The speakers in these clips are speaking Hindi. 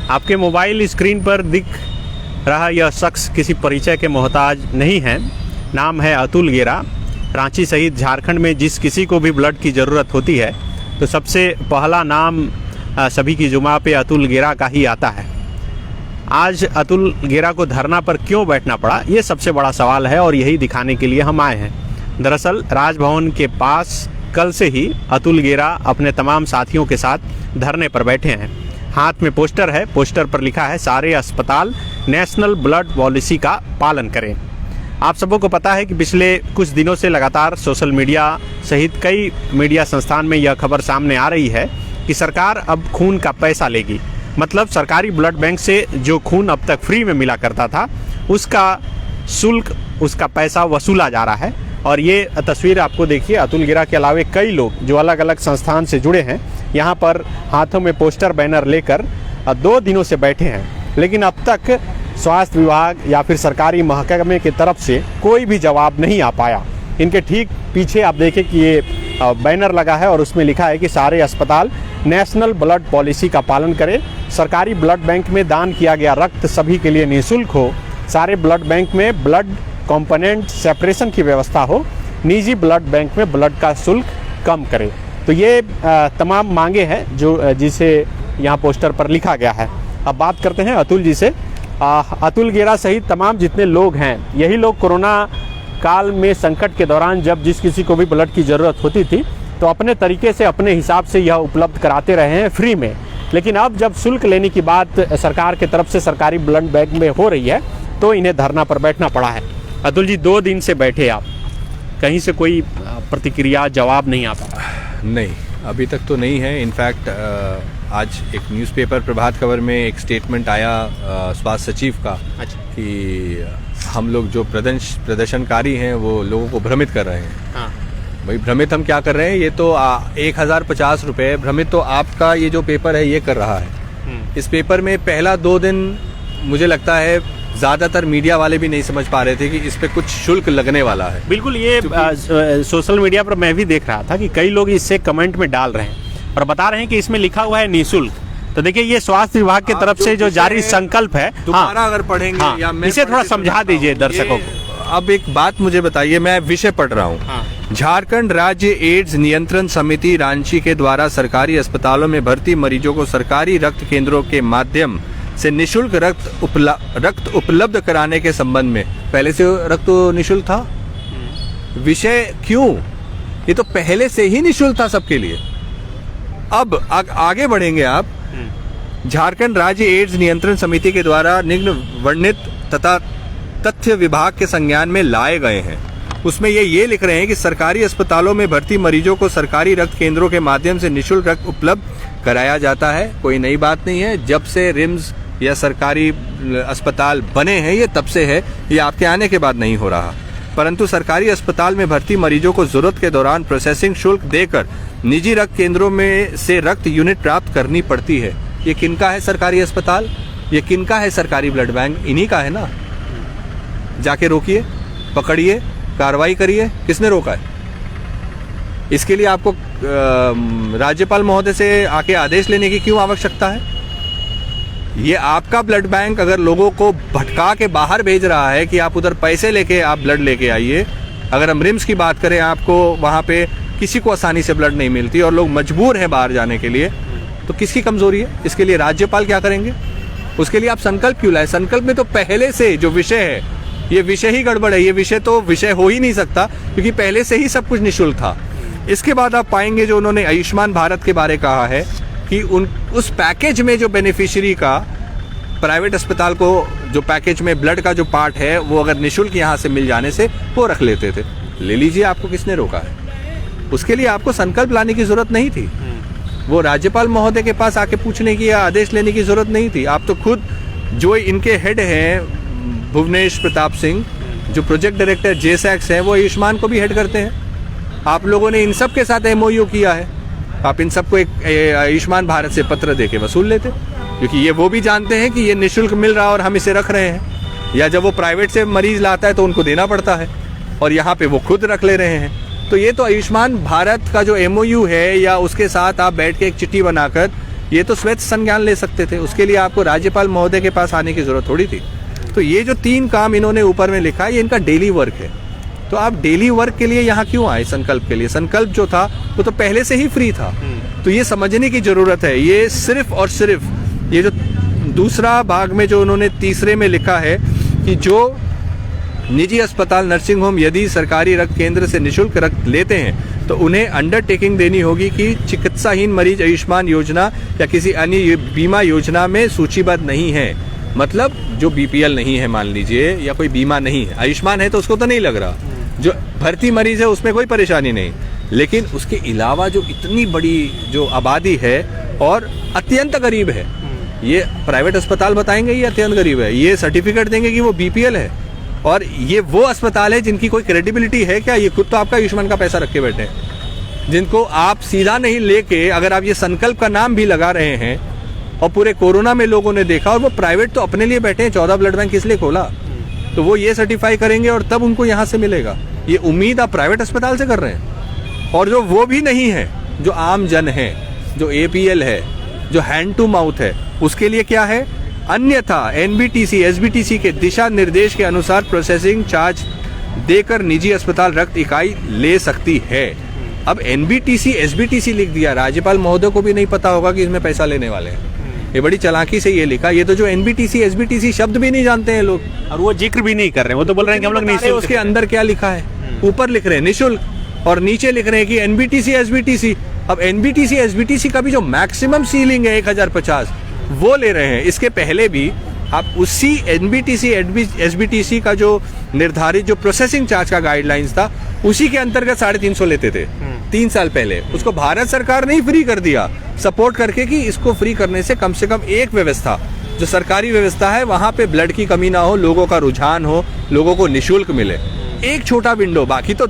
आपके मोबाइल स्क्रीन पर दिख रहा यह शख्स किसी परिचय के मोहताज नहीं है। नाम है अतुल गेरा। रांची सहित झारखंड में जिस किसी को भी ब्लड की ज़रूरत होती है तो सबसे पहला नाम सभी की जुबां पे अतुल गेरा का ही आता है। आज अतुल गेरा को धरना पर क्यों बैठना पड़ा, ये सबसे बड़ा सवाल है और यही दिखाने के लिए हम आए हैं। दरअसल राजभवन के पास कल से ही अतुल गेरा अपने तमाम साथियों के साथ धरने पर बैठे हैं। हाथ में पोस्टर है, पोस्टर पर लिखा है सारे अस्पताल नेशनल ब्लड पॉलिसी का पालन करें। आप सबों को पता है कि पिछले कुछ दिनों से लगातार सोशल मीडिया सहित कई मीडिया संस्थान में यह खबर सामने आ रही है कि सरकार अब खून का पैसा लेगी। मतलब सरकारी ब्लड बैंक से जो खून अब तक फ्री में मिला करता था उसका शुल्क, उसका पैसा वसूला जा रहा है। और ये तस्वीर आपको देखिए, अतुल गेरा के अलावे कई लोग जो अलग अलग संस्थान से जुड़े हैं यहाँ पर हाथों में पोस्टर बैनर लेकर 2 दिनों से बैठे हैं। लेकिन अब तक स्वास्थ्य विभाग या फिर सरकारी महकमे की तरफ से कोई भी जवाब नहीं आ पाया। इनके ठीक पीछे आप देखें कि ये बैनर लगा है और उसमें लिखा है कि सारे अस्पताल नेशनल ब्लड पॉलिसी का पालन करें। सरकारी ब्लड बैंक में दान किया गया रक्त सभी के लिए निःशुल्क हो। सारे ब्लड बैंक में ब्लड कंपोनेंट सेपरेशन की व्यवस्था हो। निजी ब्लड बैंक में ब्लड का शुल्क कम करें। तो ये तमाम मांगे हैं जो जिसे यहाँ पोस्टर पर लिखा गया है। अब बात करते हैं अतुल जी से। अतुल गेरा सहित तमाम जितने लोग हैं, यही लोग कोरोना काल में संकट के दौरान जब जिस किसी को भी ब्लड की ज़रूरत होती थी तो अपने तरीके से अपने हिसाब से यह उपलब्ध कराते रहे हैं फ्री में। लेकिन अब जब शुल्क लेने की बात सरकार की तरफ से सरकारी ब्लड बैंक में हो रही है तो इन्हें धरना पर बैठना पड़ा है। अतुल जी 2 दिन से बैठे आप, कहीं से कोई प्रतिक्रिया जवाब नहीं आता? नहीं, अभी तक तो नहीं है। इनफैक्ट आज एक न्यूज़पेपर प्रभात खबर में एक स्टेटमेंट आया स्वास्थ्य सचिव का कि हम लोग जो प्रदर्शनकारी हैं वो लोगों को भ्रमित कर रहे हैं। हाँ। भाई भ्रमित हम क्या कर रहे हैं? ये तो 1050 रुपये भ्रमित तो आपका ये जो पेपर है ये कर रहा है। इस पेपर में पहला 2 दिन मुझे लगता है ज़्यादातर मीडिया वाले भी नहीं समझ पा रहे थे कि इस पे कुछ शुल्क लगने वाला है। बिल्कुल, ये सोशल मीडिया पर मैं भी देख रहा था कि कई लोग इससे कमेंट में डाल रहे हैं और बता रहे हैं कि इसमें लिखा हुआ है निःशुल्क। तो देखिए ये स्वास्थ्य विभाग की तरफ से जो जारी संकल्प है, दोबारा अगर पढ़ेंगे या मैं इसे थोड़ा समझा दीजिए दर्शकों को। अब एक बात मुझे बताइए, मैं विषय पढ़ रहा हूँ। झारखंड राज्य एड्स नियंत्रण समिति रांची के द्वारा सरकारी अस्पतालों में भर्ती मरीजों को सरकारी रक्त केंद्रों के माध्यम से निःशुल्क रक्त उपलब्ध कराने के संबंध में, पहले से रक्त तो निःशुल्क था। विषय क्यों? ये तो पहले से ही निःशुल्क था सबके लिए। अब आगे बढ़ेंगे आप। झारखंड राज्य एड्स नियंत्रण समिति के द्वारा निम्न वर्णित तथा तथ्य विभाग के संज्ञान में लाए गए हैं। उसमें ये लिख रहे हैं कि सरकारी अस्पतालों में भर्ती मरीजों को सरकारी रक्त केंद्रों के माध्यम से निःशुल्क रक्त उपलब्ध कराया जाता है। कोई नई बात नहीं है। जब से रिम्स या सरकारी अस्पताल बने हैं ये तब से है, ये आपके आने के बाद नहीं हो रहा। परंतु सरकारी अस्पताल में भर्ती मरीजों को जरूरत के दौरान प्रोसेसिंग शुल्क देकर निजी रक्त केंद्रों में से रक्त यूनिट प्राप्त करनी पड़ती है। ये किनका है सरकारी अस्पताल? ये किनका है सरकारी ब्लड बैंक? इन्हीं का है ना। जाके रोकिए, पकड़िए, कार्रवाई करिए। किसने रोका है? इसके लिए आपको राज्यपाल महोदय से आके आदेश लेने की क्यों आवश्यकता है? ये आपका ब्लड बैंक अगर लोगों को भटका के बाहर भेज रहा है कि आप उधर पैसे लेके आप ब्लड लेके आइए। अगर हम रिम्स की बात करें, आपको वहाँ पे किसी को आसानी से ब्लड नहीं मिलती और लोग मजबूर हैं बाहर जाने के लिए, तो किसकी कमजोरी है? इसके लिए राज्यपाल क्या करेंगे? उसके लिए आप संकल्प क्यों लाए? संकल्प में तो पहले से जो विषय है ये विषय ही गड़बड़ है। ये विषय तो विषय हो ही नहीं सकता क्योंकि पहले से ही सब कुछ निःशुल्क था। इसके बाद आप पाएंगे जो उन्होंने आयुष्मान भारत के बारे कहा है कि उस पैकेज में जो बेनिफिशियरी का प्राइवेट अस्पताल को जो पैकेज में ब्लड का जो पार्ट है वो अगर निःशुल्क यहाँ से मिल जाने से वो रख लेते थे। ले लीजिए, आपको किसने रोका है? उसके लिए आपको संकल्प लाने की जरूरत नहीं थी। वो राज्यपाल महोदय के पास आके पूछने की या आदेश लेने की जरूरत नहीं थी। आप तो खुद जो इनके हेड हैं भुवनेश प्रताप सिंह, जो प्रोजेक्ट डायरेक्टर जेसैक्स हैं, वो आयुष्मान को भी हेड करते हैं। आप लोगों ने इन सब के साथ MOU किया है। आप इन सबको एक आयुष्मान भारत से पत्र देके वसूल लेते, क्योंकि ये वो भी जानते हैं कि ये निःशुल्क मिल रहा है और हम इसे रख रहे हैं। या जब वो प्राइवेट से मरीज लाता है तो उनको देना पड़ता है और यहाँ पे वो खुद रख ले रहे हैं। तो ये तो आयुष्मान भारत का जो MOU है या उसके साथ आप बैठ के एक चिट्ठी बनाकर ये तो स्वच्छ संज्ञान ले सकते थे, उसके लिए आपको राज्यपाल महोदय के पास आने की जरूरत थोड़ी थी। तो ये जो 3 काम इन्होंने ऊपर में लिखा है, ये इनका डेली वर्क है। तो आप डेली वर्क के लिए यहाँ क्यों आए? संकल्प के लिए। संकल्प जो था वो तो पहले से ही फ्री था। तो ये समझने की जरूरत है। ये सिर्फ और सिर्फ ये जो दूसरा भाग में जो उन्होंने तीसरे में लिखा है कि जो निजी अस्पताल, नर्सिंग होम यदि सरकारी रक्त केंद्र से निशुल्क रक्त लेते हैं तो उन्हें अंडरटेकिंग देनी होगी कि चिकित्साहीन मरीज आयुष्मान योजना या किसी अन्य बीमा योजना में सूचीबद्ध नहीं है। मतलब जो बीपीएल नहीं है मान लीजिए, या कोई बीमा नहीं है, आयुष्मान है तो उसको तो नहीं लग रहा, जो भर्ती मरीज है उसमें कोई परेशानी नहीं, लेकिन उसके अलावा जो इतनी बड़ी जो आबादी है और अत्यंत गरीब है, ये प्राइवेट अस्पताल बताएंगे ये अत्यंत गरीब है, ये सर्टिफिकेट देंगे कि वो बीपीएल है, और ये वो अस्पताल है जिनकी कोई क्रेडिबिलिटी है क्या? ये खुद तो आपका आयुष्मान का पैसा रख के बैठे हैं, जिनको आप सीधा नहीं लेके, अगर आप ये संकल्प का नाम भी लगा रहे हैं और पूरे कोरोना में लोगों ने देखा, और वो प्राइवेट तो अपने लिए बैठे हैं, 14 ब्लड बैंक किस लिए खोला, तो वो ये सर्टिफाई करेंगे और तब उनको यहाँ से मिलेगा। ये उम्मीद आप प्राइवेट अस्पताल से कर रहे हैं। और जो वो भी नहीं है, जो आम जन है, जो एपीएल है, जो हैंड टू माउथ है, उसके लिए क्या है? अन्यथा एनबीटीसी एसबीटीसी के दिशा निर्देश के अनुसार प्रोसेसिंग चार्ज देकर निजी अस्पताल रक्त इकाई ले सकती है। अब एनबीटीसी एसबीटीसी लिख दिया, राज्यपाल महोदय को भी नहीं पता होगा कि इसमें पैसा लेने वाले हैं। ये बड़ी चालाकी से ये लिखा। ये तो जो एनबीटीसी एसबीटीसी शब्द भी नहीं जानते हैं लोग, और वो जिक्र भी नहीं कर रहे हैं, वो तो बोल रहे हैं कि हम लोग निःशुल्क। उसके अंदर क्या लिखा है? ऊपर लिख रहे हैं निःशुल्क और नीचे लिख रहे हैं कि एनबीटीसी एसबीटीसी। अब एनबीटीसी एसबीटीसी का भी जो मैक्सिमम सीलिंग है 1050, वो ले रहे हैं। इसके पहले भी आप उसी एनबीटीसी एसबीटीसी का जो निर्धारित जो प्रोसेसिंग चार्ज का गाइडलाइंस था, उसी के अंतर्गत 350 लेते थे 3 साल पहले। उसको भारत सरकार ने ही फ्री कर दिया, सपोर्ट करके कि इसको फ्री करने से कम एक व्यवस्था जो सरकारी व्यवस्था है वहां पे ब्लड की कमी ना हो, लोगों का रुझान हो, लोगों को निःशुल्क मिले। एक छोटा विंडो, बाकी तो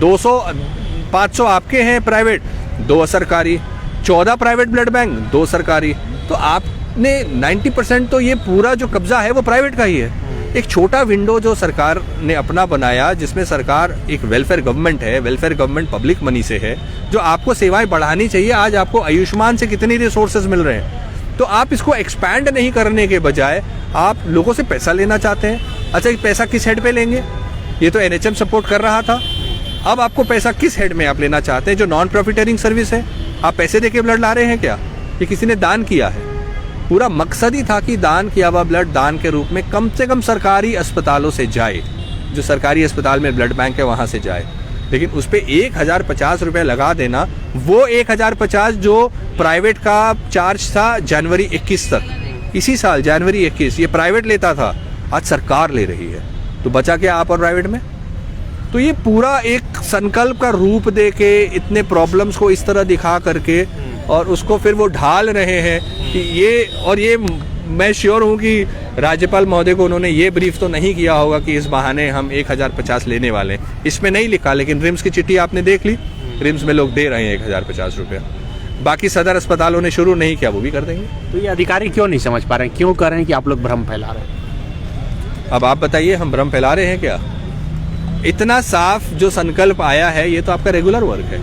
200-500 आपके हैं प्राइवेट, 2 सरकारी, 14 प्राइवेट ब्लड बैंक, 2 सरकारी। तो आपने 90% तो ये पूरा जो कब्जा है वो प्राइवेट का ही है। एक छोटा विंडो जो सरकार ने अपना बनाया, जिसमें सरकार एक वेलफेयर गवर्नमेंट है, वेलफेयर गवर्नमेंट पब्लिक मनी से है, जो आपको सेवाएं बढ़ानी चाहिए। आज आपको आयुष्मान से कितनी रिसोर्सेज मिल रहे हैं, तो आप इसको एक्सपैंड नहीं करने के बजाय आप लोगों से पैसा लेना चाहते हैं। अच्छा, पैसा किस हेड पे लेंगे? ये तो एनएचएम सपोर्ट कर रहा था, अब आपको पैसा किस हेड में आप लेना चाहते हैं? जो नॉन प्रॉफिटेरिंग सर्विस है, आप पैसे देके ब्लड ला रहे हैं क्या? ये किसी ने दान किया है? पूरा मकसद ही था कि दान किया हुआ ब्लड दान के रूप में कम से कम सरकारी अस्पतालों से जाए, जो सरकारी अस्पताल में ब्लड बैंक है वहां से जाए। लेकिन उस पर 1050 रुपये लगा देना, वो 1050 जो प्राइवेट का चार्ज था जनवरी 21 तक, इसी साल जनवरी 21 ये प्राइवेट लेता था, आज सरकार ले रही है। तो बचा क्या आप और प्राइवेट में? तो ये पूरा एक संकल्प का रूप दे के, इतने प्रॉब्लम्स को इस तरह दिखा करके, और उसको फिर वो ढाल रहे हैं कि ये, और ये मैं श्योर हूँ कि राज्यपाल महोदय को उन्होंने ये ब्रीफ तो नहीं किया होगा कि इस बहाने हम 1050 लेने वाले हैं। इसमें नहीं लिखा, लेकिन रिम्स की चिट्ठी आपने देख ली, रिम्स में लोग दे रहे हैं 1050 रुपया। बाकी सदर अस्पतालों ने शुरू नहीं किया, वो भी कर देंगे। तो ये अधिकारी क्यों नहीं समझ पा रहे हैं, क्यों कर रहे हैं कि आप लोग भ्रम फैला रहे हैं? अब आप बताइए, हम भ्रम फैला रहे हैं क्या? इतना साफ जो संकल्प आया है, ये तो आपका रेगुलर वर्क है।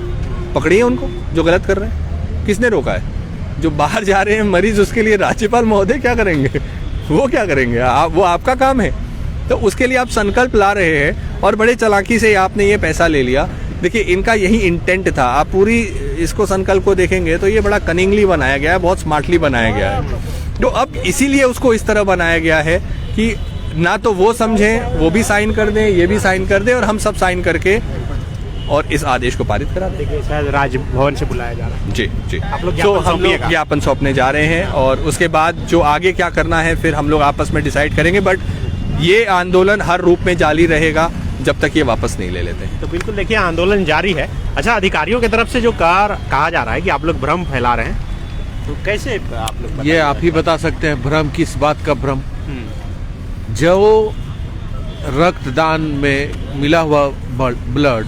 पकड़िए उनको जो गलत कर रहे हैं। किसने रोका है? जो बाहर जा रहे हैं मरीज, उसके लिए राज्यपाल महोदय क्या करेंगे? वो क्या करेंगे? वो आपका काम है। तो उसके लिए आप संकल्प ला रहे हैं और बड़े चालाकी से आपने ये पैसा ले लिया। देखिए, इनका यही इंटेंट था। आप पूरी इसको संकल्प को देखेंगे तो ये बड़ा कनिंगली बनाया गया है, बहुत स्मार्टली बनाया गया है। तो अब इसीलिए उसको इस तरह बनाया गया है कि ना तो वो समझें, वो भी साइन कर दें, ये भी साइन कर दें, और हम सब साइन करके और इस आदेश को पारित करा देंगे। शायद राजभवन से बुलाया जा रहा है। जी जी, आप लोग तो हम लोग ज्ञापन सौंपने जा रहे हैं, और उसके बाद जो आगे क्या करना है फिर हम लोग आपस में डिसाइड करेंगे। बट ये आंदोलन हर रूप में जारी रहेगा जब तक ये वापस नहीं ले लेते हैं। तो बिल्कुल देखिए, आंदोलन जारी है। अच्छा, अधिकारियों की तरफ से जो कहा जा रहा है कि आप लोग भ्रम फैला रहे हैं, तो कैसे आप लोग? ये आप ही बता सकते हैं भ्रम किस बात का भ्रम? जो रक्तदान में मिला हुआ ब्लड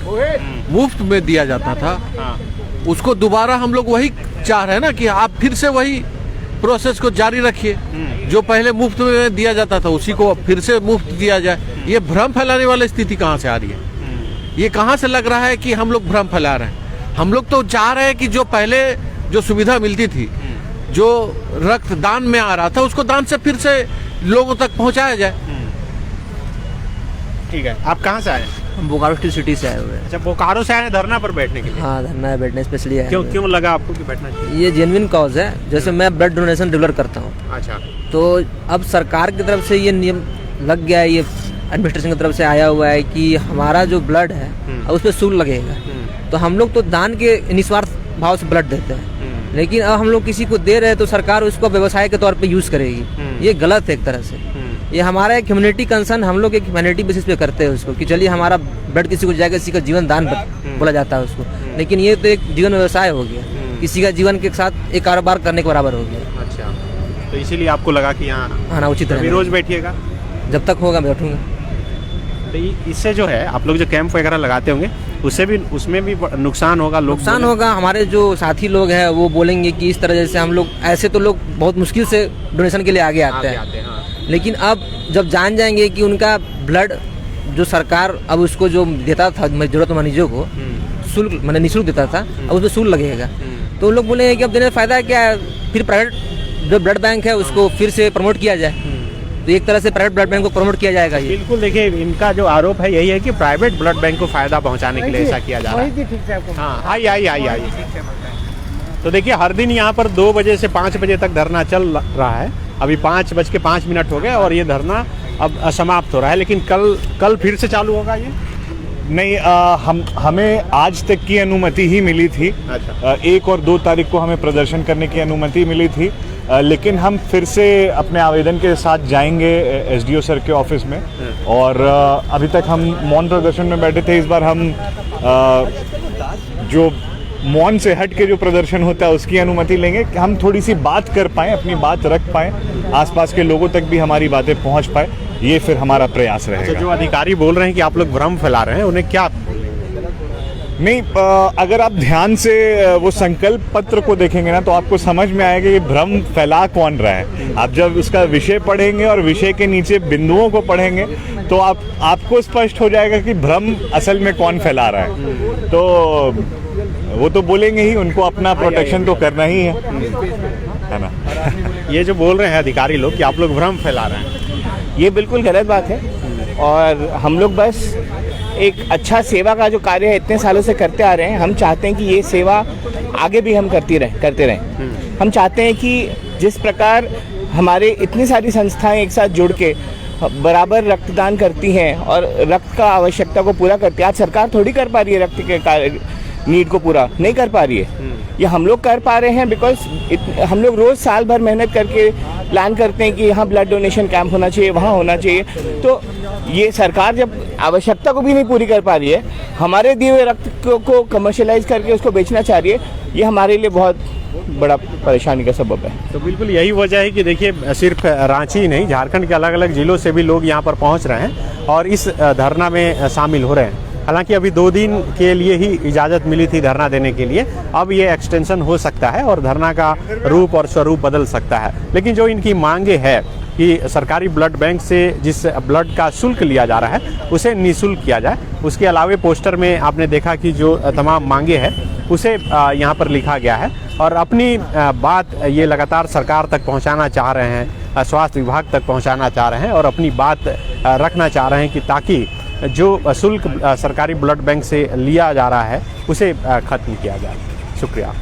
मुफ्त में दिया जाता था, उसको दोबारा हम लोग वही चाह रहे हैं ना कि आप फिर से वही प्रोसेस को जारी रखिए। जो पहले मुफ्त में दिया जाता था उसी को फिर से मुफ्त दिया जाए। ये भ्रम फैलाने वाली स्थिति कहाँ से आ रही है? ये कहाँ से लग रहा है कि हम लोग भ्रम फैला रहे हैं? हम लोग तो चाह रहे हैं कि जो पहले जो सुविधा मिलती थी, जो रक्तदान में आ रहा था उसको दान से फिर से लोगों तक पहुंचाया जाए। ठीक है, आप कहाँ से आए? हम बोकारो सिटी से आए हुए हैं। अच्छा, बोकारो से आए हैं धरना पर बैठने के लिए? हाँ, धरना है, बैठने स्पेशली आए क्यों हुए हैं। क्यों लगा आपको कि बैठना चाहिए? ये जेन्युइन कॉज है। जैसे मैं ब्लड डोनेशन रेगुलर करता हूँ, अच्छा, तो अब सरकार की तरफ से ये नियम लग गया है, ये एडमिनिस्ट्रेशन की तरफ से आया हुआ है कि हमारा जो ब्लड है अब उस पर शुल्क लगेगा। तो हम लोग तो दान के निस्वार्थ भाव से ब्लड देते हैं, लेकिन अब हम लोग किसी को दे रहे हैं तो सरकार उसको व्यवसाय के तौर पे यूज करेगी। ये गलत है एक तरह से। ये हमारा एक ह्यूमैनिटी कंसर्न, हम लोग एक ह्यूमैनिटी बेसिस पे करते हैं उसको कि चलिए हमारा ब्लड किसी को जाएगा, किसी का जीवन दान बोला जाता है उसको। लेकिन ये तो एक जीवन व्यवसाय हो गया, किसी का जीवन के साथ एक कारोबार करने के बराबर हो गया। अच्छा, तो इसीलिए आपको लगा कि यहाँ आना उचित अभी है। रोज बैठिएगा? जब तक होगा मैं बैठूंगा। तो इससे जो है आप लोग जो कैंप वगैरह लगाते होंगे उसमें भी नुकसान होगा, लोग नुकसान होगा। हमारे जो साथी लोग हैं वो बोलेंगे कि इस तरह से हम लोग, ऐसे तो लोग बहुत मुश्किल से डोनेशन के लिए आगे आते हैं, हाँ। लेकिन अब जब जान जाएंगे कि उनका ब्लड जो सरकार अब उसको जो देता था जरूरतमंद मरीजों को शुल्क, मैंने निःशुल्क देता था, अब उसमें शुल्क लगेगा। तो उन लोग बोलेंगे कि अब देने का फायदा क्या है, फिर प्राइवेट जो ब्लड बैंक है उसको फिर से प्रमोट किया जाए। तो एक तरह से प्राइवेट ब्लड बैंक को प्रमोट किया जाएगा। ये बिल्कुल, देखिए इनका जो आरोप है यही है कि प्राइवेट ब्लड बैंक को फायदा पहुंचाने के लिए ऐसा किया जा रहा है। हाँ, आई। तो देखिए हर दिन यहाँ पर 2 बजे से 5 बजे तक धरना चल रहा है। अभी 5:05 हो गए और ये धरना अब समाप्त हो रहा है, लेकिन कल फिर से चालू होगा ये? नहीं, हमें आज तक की अनुमति ही मिली थी। अच्छा। 1 और 2 तारीख को हमें प्रदर्शन करने की अनुमति मिली थी, लेकिन हम फिर से अपने आवेदन के साथ जाएंगे एसडीओ सर के ऑफिस में। और अभी तक हम मौन प्रदर्शन में बैठे थे, इस बार हम जो मौन से हट के जो प्रदर्शन होता है उसकी अनुमति लेंगे कि हम थोड़ी सी बात कर पाएँ, अपनी बात रख पाएँ, आसपास के लोगों तक भी हमारी बातें पहुँच पाए, ये फिर हमारा प्रयास रहेगा। अच्छा, जो अधिकारी बोल रहे हैं कि आप लोग भ्रम फैला रहे हैं, उन्हें क्या? नहीं, अगर आप ध्यान से वो संकल्प पत्र को देखेंगे ना तो आपको समझ में आएगा कि भ्रम फैला कौन रहा है। आप जब उसका विषय पढ़ेंगे और विषय के नीचे बिंदुओं को पढ़ेंगे तो आपको स्पष्ट हो जाएगा कि भ्रम असल में कौन फैला रहा है। तो वो तो बोलेंगे ही, उनको अपना प्रोटेक्शन तो करना ही है ना। ये जो बोल रहे हैं अधिकारी लोग कि आप लोग भ्रम फैला रहे हैं, ये बिल्कुल गलत बात है। और हम लोग बस एक अच्छा सेवा का जो कार्य है इतने सालों से करते आ रहे हैं, हम चाहते हैं कि ये सेवा आगे भी हम करते रहें। हम चाहते हैं कि जिस प्रकार हमारे इतनी सारी संस्थाएं एक साथ जुड़ के बराबर रक्तदान करती हैं और रक्त का आवश्यकता को पूरा करती है। आज सरकार थोड़ी कर पा रही है रक्त के नीड को पूरा नहीं कर पा रही है, ये हम लोग कर पा रहे हैं। बिकॉज हम लोग रोज़ साल भर मेहनत करके प्लान करते हैं कि यहाँ ब्लड डोनेशन कैंप होना चाहिए, वहाँ होना चाहिए। तो ये सरकार जब आवश्यकता को भी नहीं पूरी कर पा रही है, हमारे दिए हुए रक्त को कमर्शियलाइज करके उसको बेचना चाह रही है, ये हमारे लिए बहुत बड़ा परेशानी का सबब है। तो बिल्कुल यही वजह है कि देखिए सिर्फ रांची नहीं, झारखंड के अलग अलग जिलों से भी लोग यहाँ पर पहुँच रहे हैं और इस धरना में शामिल हो रहे हैं। हालांकि अभी 2 दिन के लिए ही इजाज़त मिली थी धरना देने के लिए, अब ये एक्सटेंशन हो सकता है और धरना का रूप और स्वरूप बदल सकता है। लेकिन जो इनकी मांगे है कि सरकारी ब्लड बैंक से जिस ब्लड का शुल्क लिया जा रहा है उसे निःशुल्क किया जाए। उसके अलावे पोस्टर में आपने देखा कि जो तमाम मांगे हैं उसे यहाँ पर लिखा गया है और अपनी बात ये लगातार सरकार तक पहुँचाना चाह रहे हैं, स्वास्थ्य विभाग तक पहुँचाना चाह रहे हैं और अपनी बात रखना चाह रहे हैं कि ताकि जो शुल्क सरकारी ब्लड बैंक से लिया जा रहा है उसे खत्म किया जाए। शुक्रिया।